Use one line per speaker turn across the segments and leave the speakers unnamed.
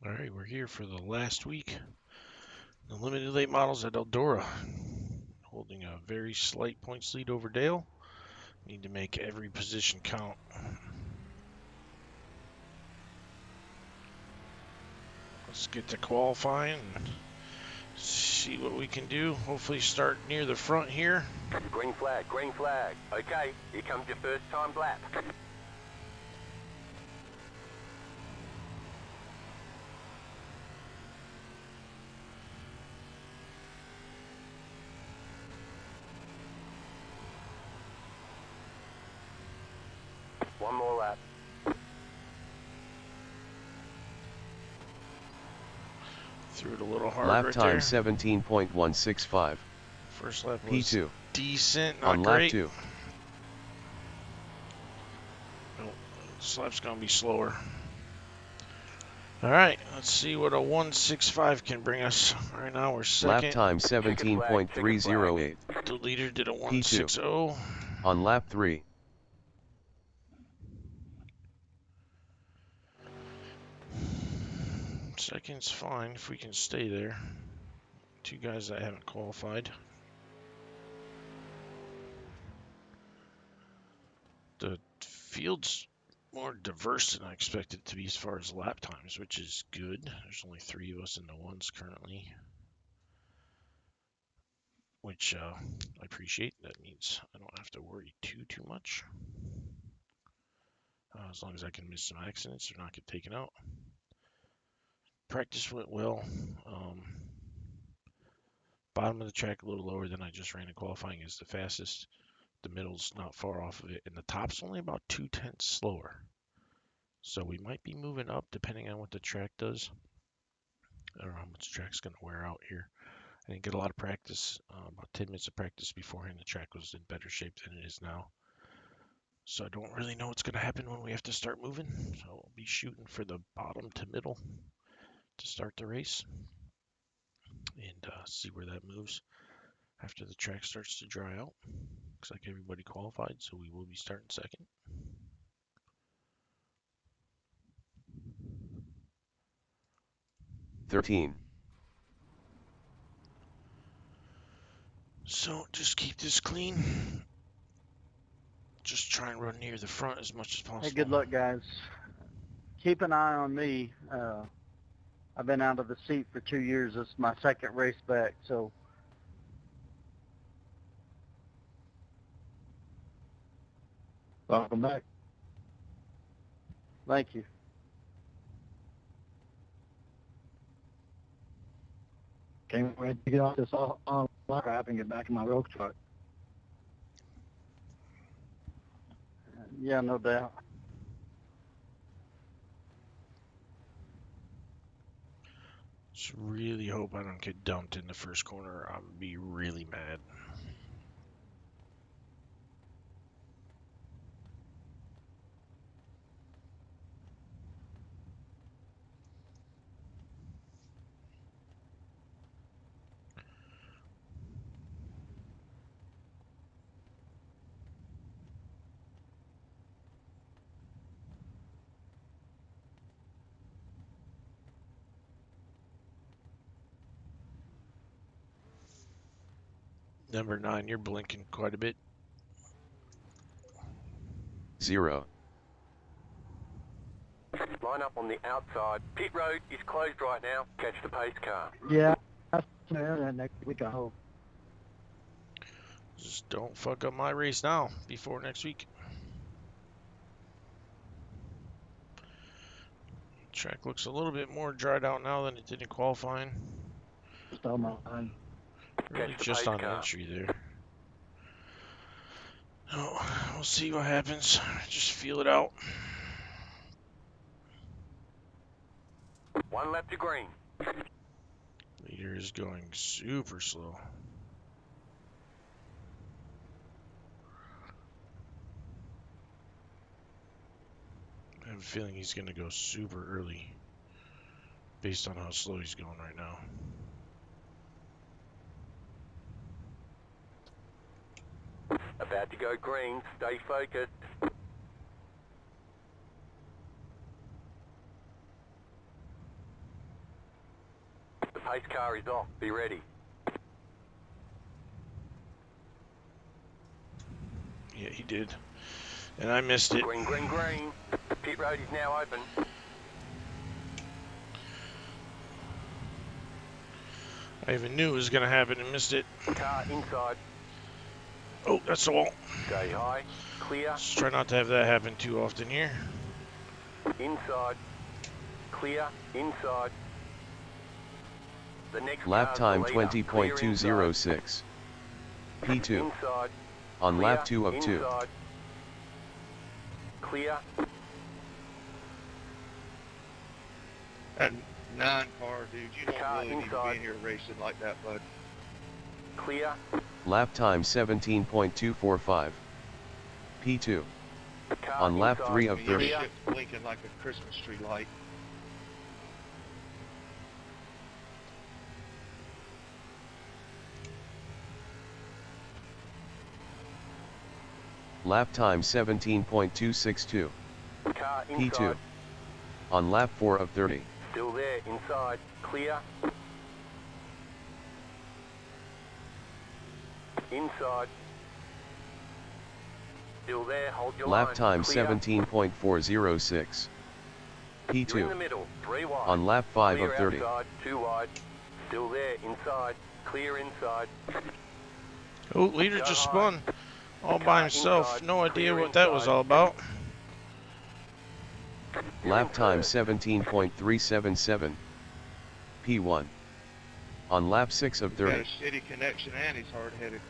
Alright, we're here for the last week. The limited late models at Eldora. Holding a very slight points lead over Dale. Need to make every position count. Let's get to qualifying and see what we can do. Hopefully start near the front here.
Green flag, green flag. Okay, here comes your first time lap. One more lap.
Threw it a little hard
Lap
right
time
there.
17.165.
First lap was
P2.
decent, not
On
great.
lap 2.
Oh, this lap's gonna be slower. Alright, let's see what a 1.65 can bring us. Right now we're second.
Lap time 17.308.
The leader did a 1.60.
On lap 3.
Second's fine if we can stay there. Two guys that haven't qualified. The field's more diverse than I expected it to be as far as lap times, which is good. There's only 3 of us in the ones currently, which I appreciate. That means I don't have to worry too much. As long as I can miss some accidents or not get taken out. Practice went well. Bottom of the track a little lower than I just ran in qualifying is the fastest. The middle's not far off of it, and the top's only about 0.2 slower. So we might be moving up depending on what the track does. I don't know how much the track's going to wear out here. I didn't get a lot of practice, about 10 minutes of practice beforehand. The track was in better shape than it is now. So I don't really know what's going to happen when we have to start moving. So I'll be shooting for the bottom to middle to start the race and see where that moves after the track starts to dry out. Looks like everybody qualified, so we will be starting second. So just keep this clean. Just try and run near the front as much as possible.
Hey, good luck, guys. Keep an eye on me. I've been out of the seat for 2 years. This is my second race back, so. Welcome back. Thank you. Can't wait to get off this all crap and get back in my road truck. Yeah, no doubt.
Just really hope I don't get dumped in the first corner. I'm gonna be really mad. Number 9, you're blinking quite a bit.
0.
Line up on the outside. Pit road is closed right now. Catch the pace car.
Yeah, next week I hope.
Just don't fuck up my race now before next week. Track looks a little bit more dried out now than it did in qualifying.
Still mine.
Really just on entry there. Oh, we'll see what happens. Just feel it out.
1 lap to green.
Leader is going super slow. I have a feeling he's going to go super early based on how slow he's going right now.
About to go green. Stay focused. Pace car is off. Be ready.
Yeah, he did. And I missed it.
Green, green, green. Pit road is now open.
I even knew it was going to happen and missed it.
Car inside.
Oh, that's the wall.
Stay high. Clear.
Just try not to have that happen too often here.
Inside. Clear. Inside. The next
Lap
car's
time
the leader. Clear
20.206. P2.
Inside.
On
Clear.
lap 2 of 2.
Inside. Clear.
That 9 car, dude, you don't
Car
really need to
inside.
be in here racing like that, bud.
Clear.
Lap time 17.245. P2.
Car
On lap
inside.
3 of
Your
30.
shit's blinking like a Christmas tree light.
Lap time 17.262.
Car
P2.
inside.
On lap 4 of 30.
Still there. Inside. Clear. Inside. Still there. Hold your line.
Lap time
Clear.
17.406.
You're in the
P2.
middle. 3 wide.
On lap 5
Clear
of 30.
outside. 2 wide. Still there. Inside. Clear inside.
Oh, leader
Go
just
high.
spun. All by
Car
himself.
inside.
No idea
Clear
what that was
inside.
all about.
You're
Lap
in
time
third.
17.377. P1. On lap 6 of
Got a
30.
shitty connection and he's hard-headed.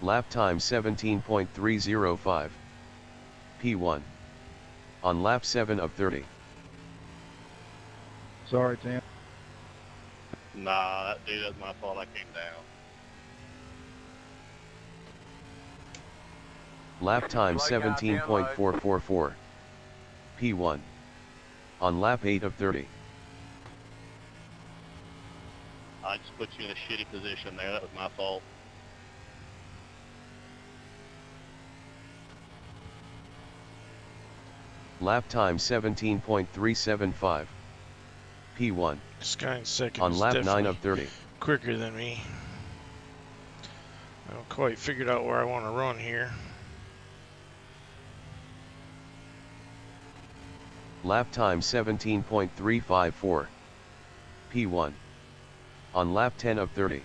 Lap time 17.305. P1. On lap 7 of 30.
Sorry, Tim.
Nah, that dude, that's my fault. I came down.
Lap time
Slow car down
17.444. P1. On lap 8 of 30.
I just put you in a shitty position there. That was my fault.
Lap time 17.375. P1.
This guy in second
On
is
lap 9
definitely
of 30.
quicker than me. I haven't quite figured out where I want to run here.
Lap time 17.354. P1. On lap 10 of 30.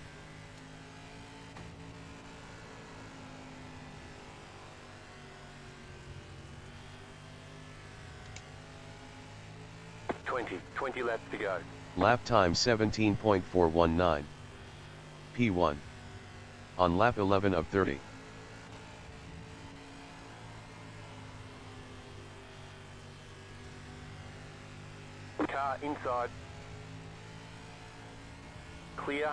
Twenty laps to go.
Lap time 17.419. P1. On lap 11 of 30.
Car inside. Clear.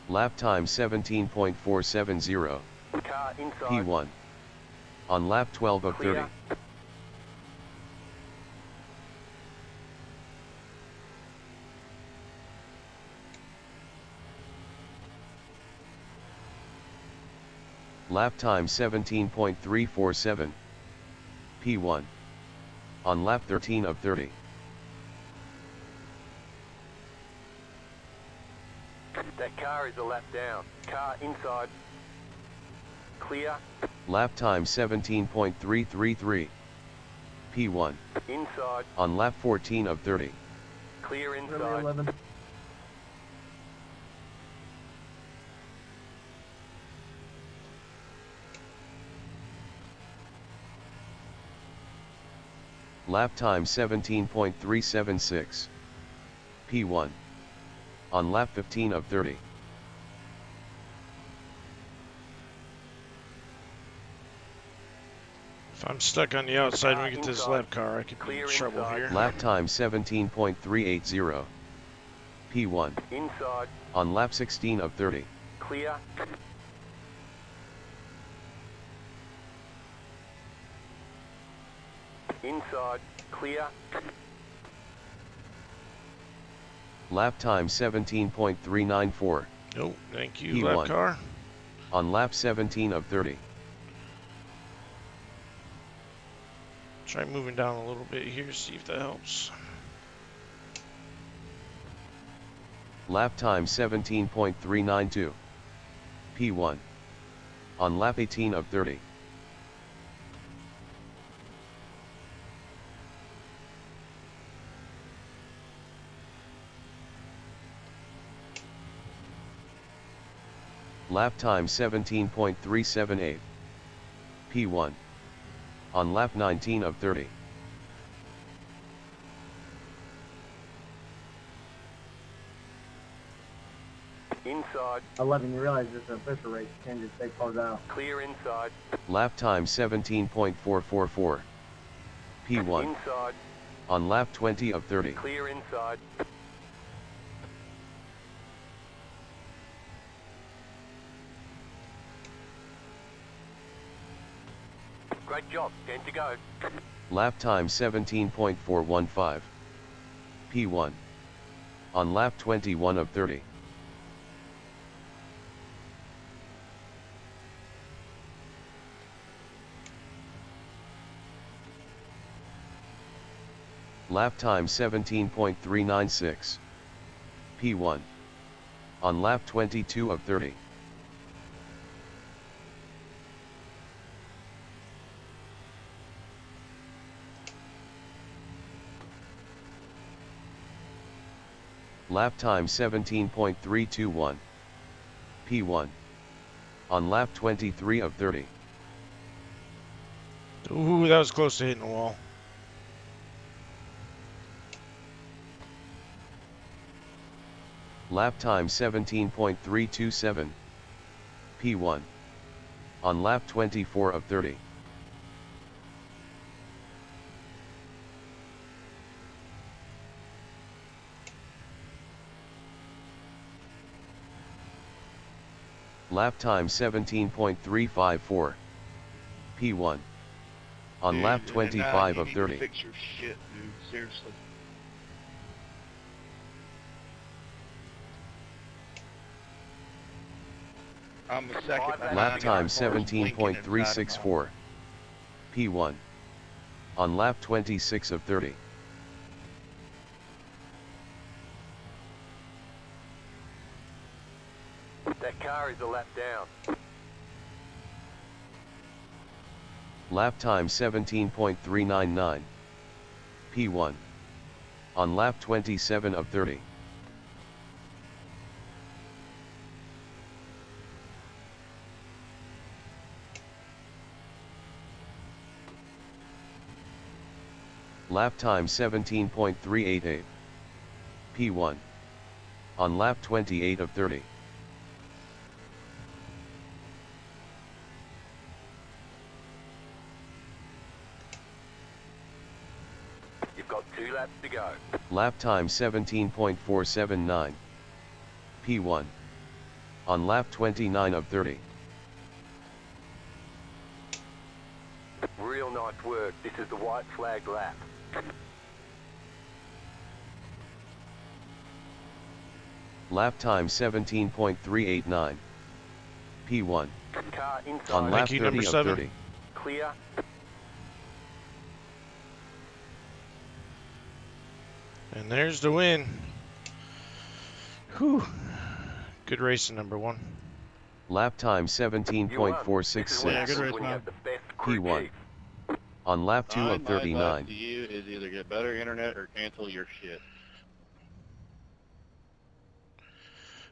Lap time 17.470.
Car inside.
P1. On lap 12 of 30.
Clear.
Lap time 17.347. P1. On lap 13 of 30.
That car is a lap down. Car inside. Clear.
Lap time 17.333. P1.
Inside.
On lap 14 of 30.
Clear inside.
Lap time 17.376. P1. On lap 15 of 30.
If I'm stuck on the outside when we get this
Inside.
lap car, I could be
Clear
in trouble
inside.
here.
Lap time 17.380. P1.
Inside.
On lap 16 of 30.
Clear. Inside. Clear.
Lap time 17.394.
Nope, thank you,
He
lap
won.
car.
On lap 17 of 30.
Try moving down a little bit here, see if that helps.
Lap time 17.392. P1. On lap 18 of 30. Lap time 17.378. P1. On lap 19 of 30.
Inside.
11, you realize this is an official race, you can't just take cars out.
Clear inside.
Lap time 17.444. P1.
Inside.
On lap 20 of 30.
Clear inside. Great job. 10 to go.
Lap time 17.415. P1. On lap 21 of 30. Lap time 17.396. P1. On lap 22 of 30. Lap time 17.321. P1. On lap 23 of 30.
Ooh, that was close to hitting the wall.
Lap time 17.327. P1. On lap 24 of 30. Lap time 17.354. P1. On
Dude,
lap
and now
25
you
of
need to
30.
Fix your shit, dude. Seriously. I'm a second behind.
Lap
I got
time
cars blinking inside of my
17.364. P1. On lap 26 of 30.
That car is a lap down.
Lap time 17.399. P1. On lap 27 of 30. Lap time 17.388. P1. On lap 28 of 30.
You've got 2 laps to go.
Lap time 17.479. P1. On lap 29 of 30.
Real nice work. This is the white flag lap.
Lap time 17.389. P1.
Car inside.
On lap
Thank you,
30
number
of
7.
30.
Clear.
And there's the win. Whew. Good racing, number 1.
Lap time
You won. This is what
17.466.
Yeah, good
happens
race,
when you
man.
have the best crew
P1.
chief.
On lap 2
My
of 39.
advice to you is either get better internet or cancel your shit.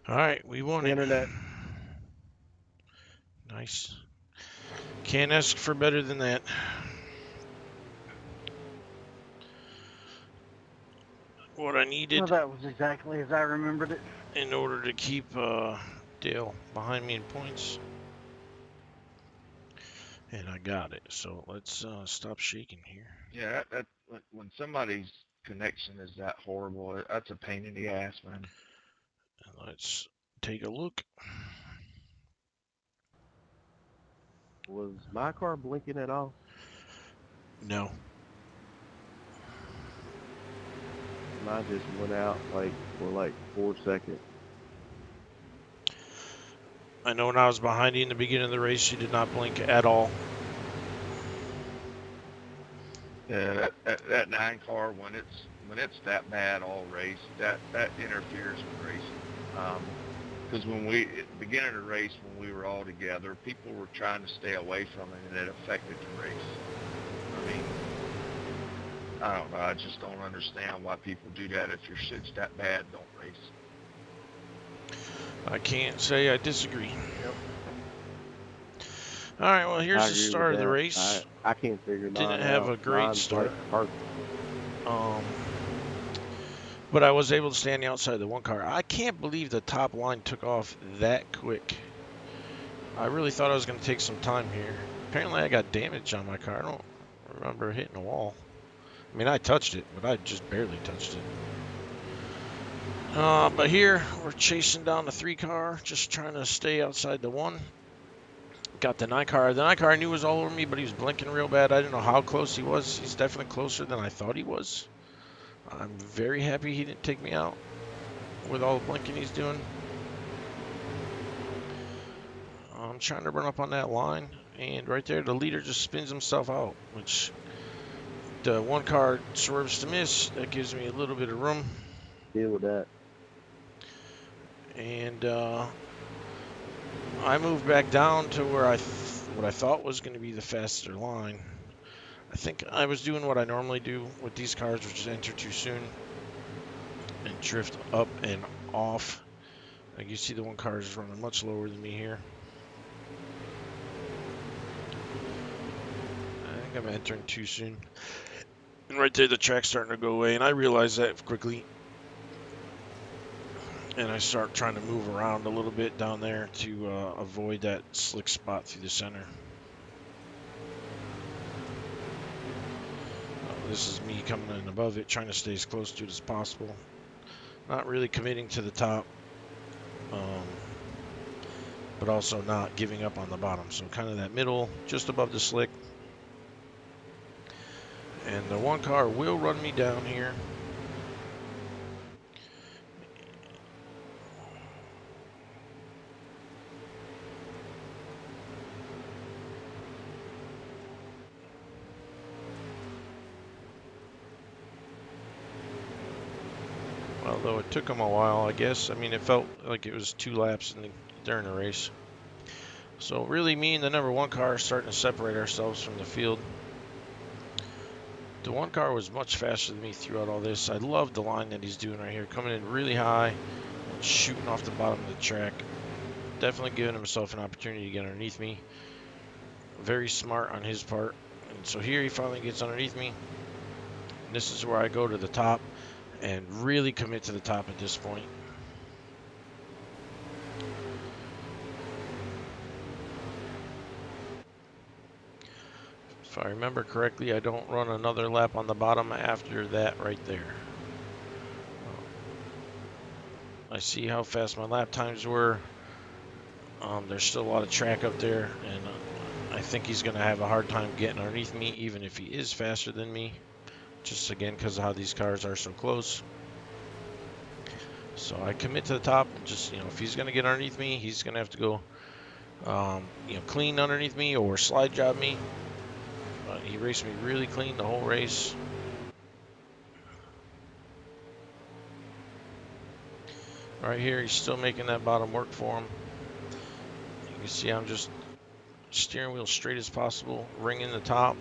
All right, we won it.
Internet.
Nice. Can't ask for better than that. What I needed
Well, that was exactly as I remembered it.
in order to keep Dale behind me in points. And I got it. So let's stop shaking here.
Yeah, that when somebody's connection is that horrible, that's a pain in the ass, man.
And let's take a look.
Was my car blinking at all?
No.
Mine just went out like for like 4 seconds.
I know when I was behind you in the beginning of the race, you did not blink at all.
Yeah, that 9 car when it's that bad all race, that interferes with racing. Because when at the beginning of the race, when we were all together, people were trying to stay away from it, and it affected the race. I mean, I don't know. I just don't understand why people do that. If your shit's that bad, don't race.
I can't say I disagree.
Yep.
All right, well, here's
I
the
agree
start
with
of the
that.
race.
I can't figure
Didn't
mine
have
out.
a great
Mine's like
start,
perfect.
but I was able to stay on the outside of the one car. I can't believe the top line took off that quick. I really thought I was going to take some time here. Apparently, I got damage on my car. I don't remember hitting a wall. I mean, I touched it, but I just barely touched it. But here, we're chasing down the 3 car, just trying to stay outside the 1. Got the 9 car. The 9 car I knew was all over me, but he was blinking real bad. I didn't know how close he was. He's definitely closer than I thought he was. I'm very happy he didn't take me out with all the blinking he's doing. I'm trying to run up on that line, and right there, the leader just spins himself out, which the 1 car swerves to miss. That gives me a little bit of room.
Deal with that.
And I moved back down to where what I thought was going to be the faster line. I think I was doing what I normally do with these cars, which is enter too soon and drift up and off. Like you see, the 1 car is running much lower than me here. I think I'm entering too soon. And right there, the track's starting to go away, and I realize that quickly. And I start trying to move around a little bit down there to avoid that slick spot through the center. This is me coming in above it, trying to stay as close to it as possible. Not really committing to the top, but also not giving up on the bottom. So kind of that middle, just above the slick. And the 1 car will run me down here. Although it took him a while, I guess. I mean, it felt like it was 2 laps during the race. So really, me and the number 1 car are starting to separate ourselves from the field. The 1 car was much faster than me throughout all this. I love the line that he's doing right here, coming in really high and shooting off the bottom of the track. Definitely giving himself an opportunity to get underneath me. Very smart on his part. And so here he finally gets underneath me. And this is where I go to the top and really commit to the top at this point. If I remember correctly, I don't run another lap on the bottom after that right there. I see how fast my lap times were. There's still a lot of track up there, and I think he's going to have a hard time getting underneath me, even if he is faster than me. Just again, because of how these cars are so close. So I commit to the top, and just, if he's going to get underneath me, he's going to have to go, clean underneath me or slide job me. But he raced me really clean the whole race. Right here, he's still making that bottom work for him. You can see I'm just steering wheel straight as possible, ringing the top.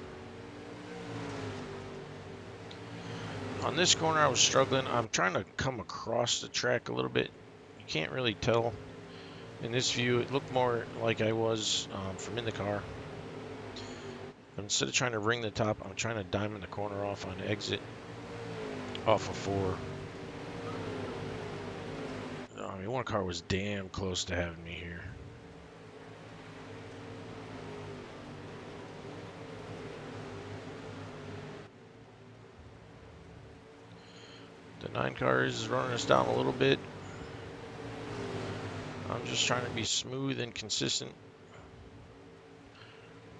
On this corner, I was struggling. I'm trying to come across the track a little bit. You can't really tell in this view. It looked more like I was from in the car. But instead of trying to ring the top, I'm trying to diamond the corner off on exit off of 4. I mean, 1 car was damn close to having me here. The 9 car is running us down a little bit. I'm just trying to be smooth and consistent.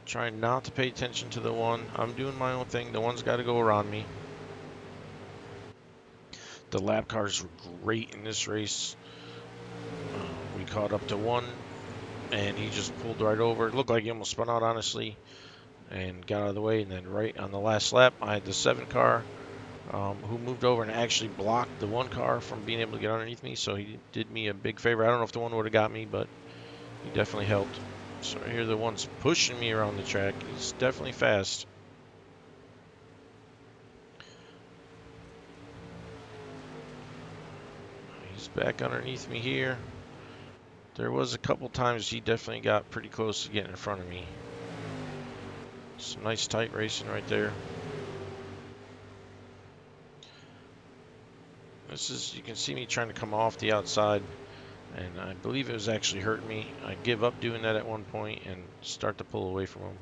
Trying not to pay attention to the 1. I'm doing my own thing. The 1's got to go around me. The lap cars were great in this race. We caught up to 1, and he just pulled right over. It looked like he almost spun out, honestly. and got out of the way. And then right on the last lap, I had the 7 car who moved over and actually blocked the 1 car from being able to get underneath me. So he did me a big favor. I don't know if the 1 would have got me, but he definitely helped. So here the 1's pushing me around the track. He's definitely fast. He's back underneath me here. There was a couple times he definitely got pretty close to getting in front of me. Some nice tight racing right there. This is, you can see me trying to come off the outside, and I believe it was actually hurting me. I give up doing that at one point and start to pull away from him.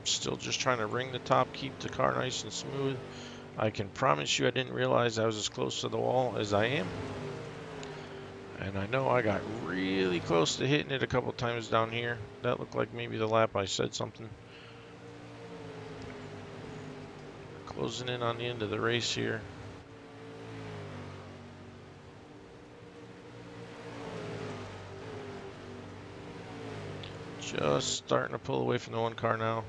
Still just trying to ring the top, keep the car nice and smooth. I can promise you I didn't realize I was as close to the wall as I am. And I know I got really close to hitting it a couple times down here. That looked like maybe the lap I said something. Closing in on the end of the race here. Just starting to pull away from the 1 car now.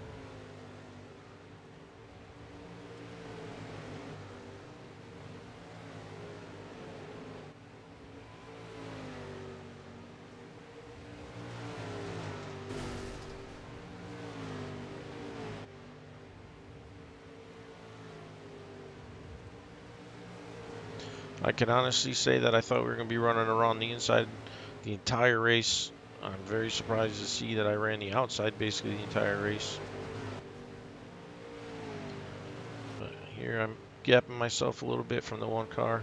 I can honestly say that I thought we were going to be running around the inside the entire race. I'm very surprised to see that I ran the outside basically the entire race. But here I'm gapping myself a little bit from the 1 car.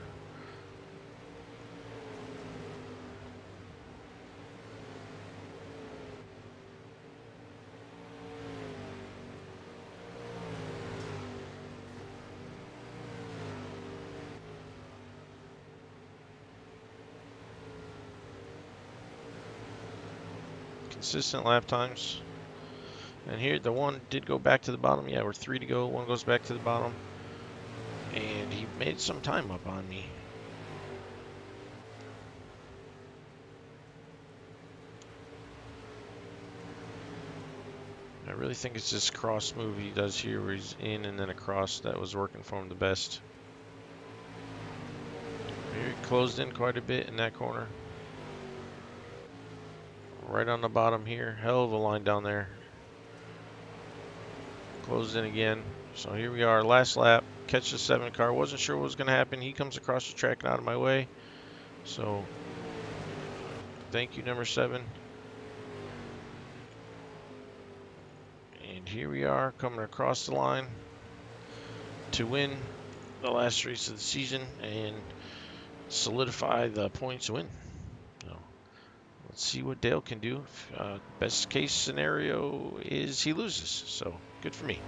Consistent lap times. And here the 1 did go back to the bottom. Yeah, we're 3 to go. 1 goes back to the bottom. And he made some time up on me. I really think it's this cross move he does here where he's in and then across that was working for him the best. Here he closed in quite a bit in that corner. Right on the bottom here. Hell of a line down there. Closed in again. So here we are, last lap. Catch the 7 car. Wasn't sure what was going to happen. He comes across the track and out of my way. So thank you, number 7. And here we are coming across the line to win the last race of the season and solidify the points win. So let's see what Dale can do. Best case scenario is he loses. So good for me.